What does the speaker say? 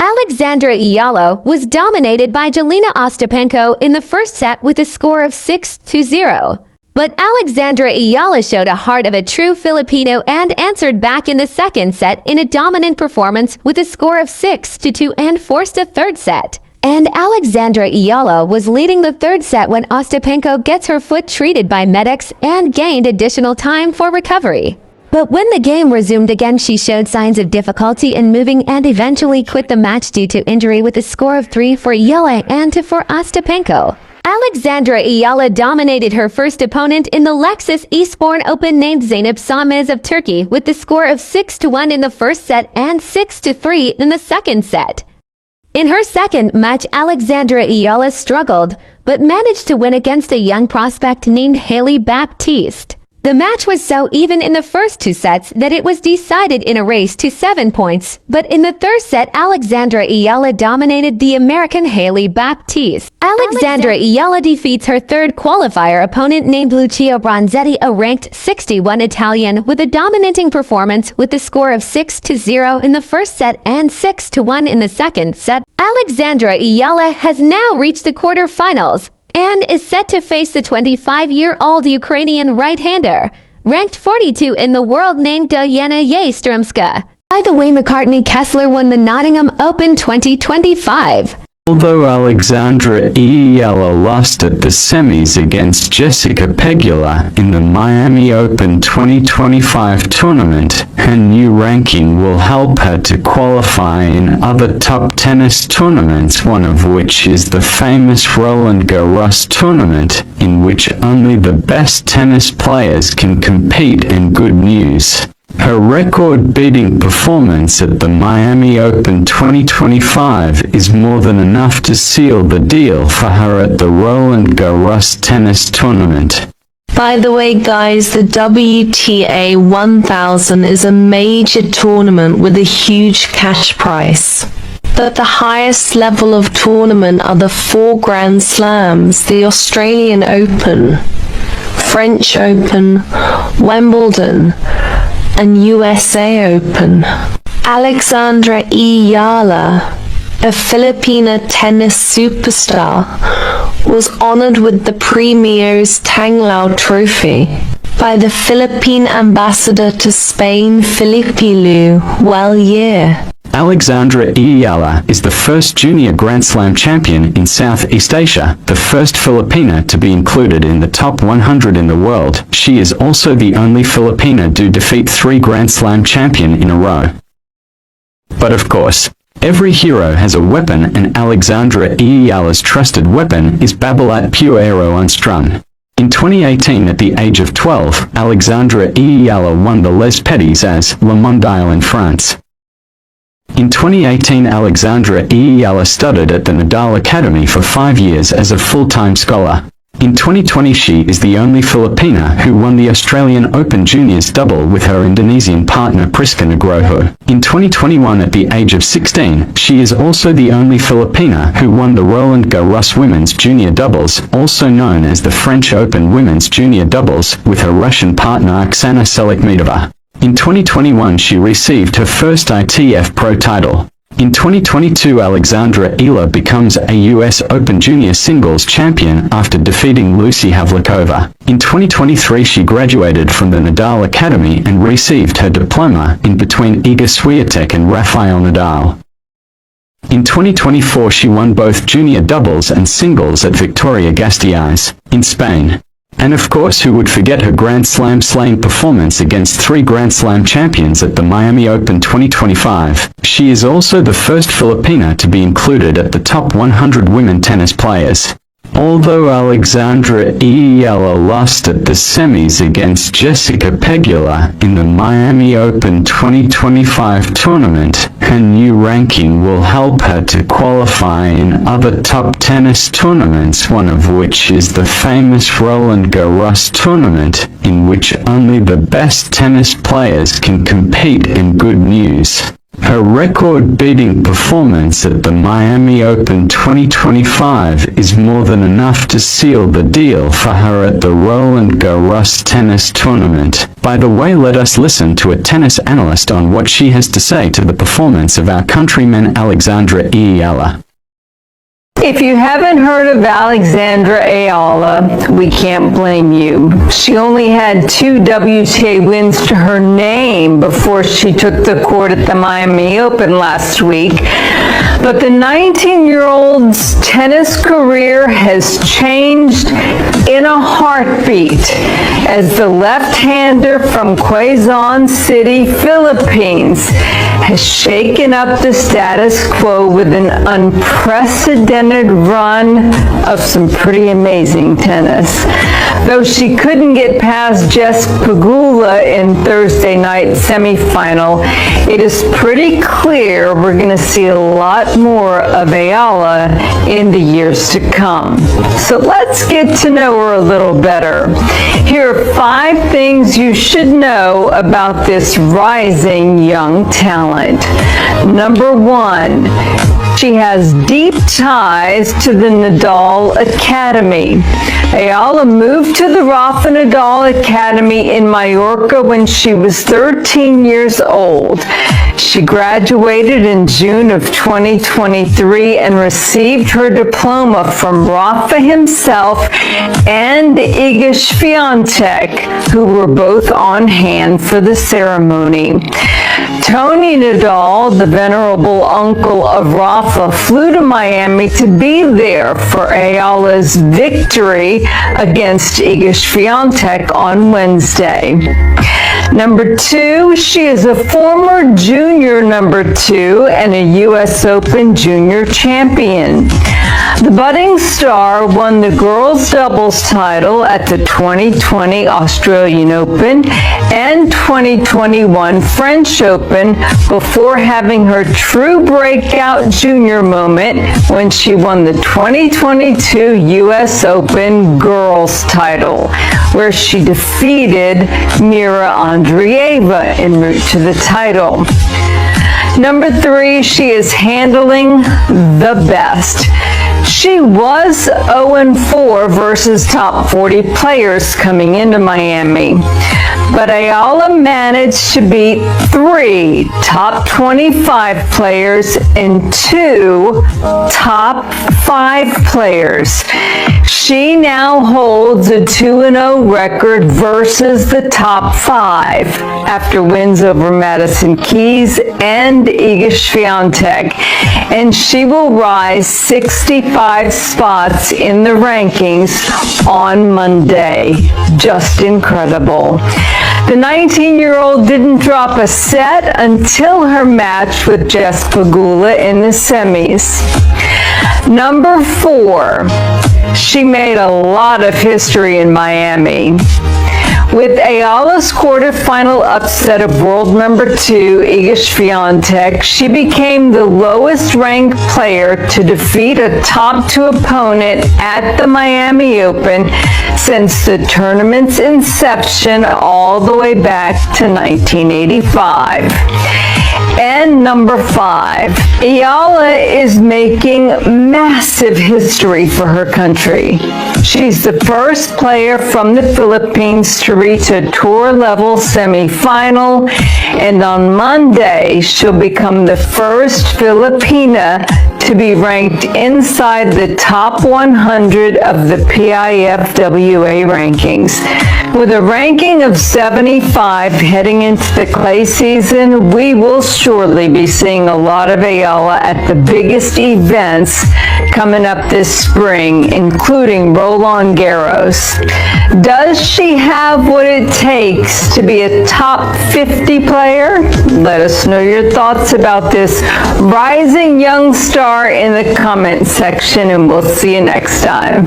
Alexandra Eala was dominated by Jelena Ostapenko in the first set with a score of 6-0. But Alexandra Eala showed a heart of a true Filipino and answered back in the second set in a dominant performance with a score of 6-2 and forced a third set. And Alexandra Eala was leading the third set when Ostapenko gets her foot treated by medics and gained additional time for recovery. But when the game resumed again, she showed signs of difficulty in moving and eventually quit the match due to injury with a score of 3 for Eala and 2 for Ostapenko. Alexandra Eala dominated her first opponent in the Lexus Eastbourne Open named Zeynep Samez of Turkey with the score of 6-1 in the first set and 6-3 in the second set. In her second match, Alexandra Eala struggled, but managed to win against a young prospect named Hailey Baptiste. The match was so even in the first two sets that it was decided in a race to 7 points, but in the third set, Alexandra Eala dominated the American Hailey Baptiste. Alexandra Eala defeats her third qualifier opponent named Lucio Bronzetti, a ranked 61 Italian, with a dominating performance with a score of 6-0 in the first set and 6-1 in the second set. Alexandra Eala has now reached the quarterfinals and is set to face the 25-year-old Ukrainian right-hander, ranked 42 in the world named Dayana Yastremska. By the way, McCartney Kessler won the Nottingham Open 2025. Although Alexandra Eala lost at the semis against Jessica Pegula in the Miami Open 2025 tournament, her new ranking will help her to qualify in other top tennis tournaments, one of which is the famous Roland Garros tournament, in which only the best tennis players can compete. And good news, her record-beating performance at the Miami Open 2025 is more than enough to seal the deal for her at the Roland Garros tennis tournament. By the way guys, the WTA 1000 is a major tournament with a huge cash prize. But the highest level of tournament are the 4 Grand Slams, the Australian Open, French Open, Wimbledon, and USA Open. Alexandra Eala, a Filipina tennis superstar, was honored with the Premier's Tanglao Trophy by the Philippine ambassador to Spain, Felipe Lu Huellier. Alexandra Eala is the first junior Grand Slam champion in Southeast Asia, the first Filipina to be included in the top 100 in the world. She is also the only Filipina to defeat 3 Grand Slam champions in a row. But of course, every hero has a weapon, and Alexandra Eala's trusted weapon is Babolat Pure Aero Unstrung. In 2018, at the age of 12, Alexandra Eala won the Les Petits as Le Mondial in France. In 2018, Alexandra Eala studied at the Nadal Academy for 5 years as a full-time scholar. In 2020, she is the only Filipina who won the Australian Open Juniors double with her Indonesian partner Priska Nugroho. In 2021, at the age of 16, she is also the only Filipina who won the Roland Garros Women's Junior Doubles, also known as the French Open Women's Junior Doubles, with her Russian partner Oksana Selekhmedova. In 2021, she received her first ITF Pro title. In 2022, Alexandra Eala becomes a US Open Junior Singles champion after defeating Lucy Havlikova. In 2023, she graduated from the Nadal Academy and received her diploma in between Iga Swiatek and Rafael Nadal. In 2024, she won both junior doubles and singles at Vitoria-Gasteiz in Spain. And of course, who would forget her Grand Slam slaying performance against 3 Grand Slam champions at the Miami Open 2025. She is also the first Filipina to be included at the top 100 women tennis players. Although Alexandra Eala lost at the semis against Jessica Pegula in the Miami Open 2025 tournament, her new ranking will help her to qualify in other top tennis tournaments, one of which is the famous Roland Garros tournament, in which only the best tennis players can compete. And good news, Her record-beating performance at the Miami Open 2025 is more than enough to seal the deal for her at the Roland Garros tennis tournament. By the way, let us listen to a tennis analyst on what she has to say to the performance of our countryman Alexandra Eala. If you haven't heard of Alexandra Eala, we can't blame you. She only had 2 WTA wins to her name before she took the court at the Miami Open last week. But the 19-year-old's tennis career has changed in a heartbeat as the left-hander from Quezon City, Philippines, has shaken up the status quo with an unprecedented run of some pretty amazing tennis. Though she couldn't get past Jess Pegula in Thursday night semifinal, it is pretty clear we're going to see a lot more of Eala in the years to come. So let's get to know her a little better. Here are 5 things you should know about this rising young talent. Number 1, she has deep ties to the Nadal Academy. Eala moved to the Rafa Nadal Academy in Mallorca when she was 13 years old. She graduated in June of 2023 and received her diploma from Rafa himself and Iga Swiatek, who were both on hand for the ceremony. Tony Nadal, the venerable uncle of Rafa, flew to Miami to be there for Eala's victory against Iga Swiatek on Wednesday. Number 2, she is a former junior number 2 and a U.S. Open junior champion. The budding star won the girls' doubles title at the 2020 Australian Open and 2021 French Open before having her true breakout junior moment when she won the 2022 U.S. Open girls' title, where she defeated Mira Andreeva en route to the title. Number 3, she is handling the best. She was 0-4 versus top 40 players coming into Miami, but Eala managed to beat 3 top 25 players and 2 top 5 players. She now holds a 2-0 record versus the top 5 after wins over Madison Keys and Iga Swiatek, and she will rise 65 spots in the rankings on Monday. Just incredible. The 19-year-old didn't drop a set until her match with Jess Pegula in the semis. Number 4, she made a lot of history in Miami. With Eala's quarterfinal upset of world number 2, Iga Swiatek, she became the lowest ranked player to defeat a top 2 opponent at the Miami Open since the tournament's inception all the way back to 1985. And number 5, Eala is making massive history for her country. She's the first player from the Philippines to reach a tour-level semifinal, and on Monday, she'll become the first Filipina to be ranked inside the top 100 of the PIFWA rankings. With a ranking of 75 heading into the clay season, we will surely be seeing a lot of Eala at the biggest events coming up this spring, including Roland Garros. Does she have what it takes to be a top 50 player? Let us know your thoughts about this rising young star in the comment section, and we'll see you next time.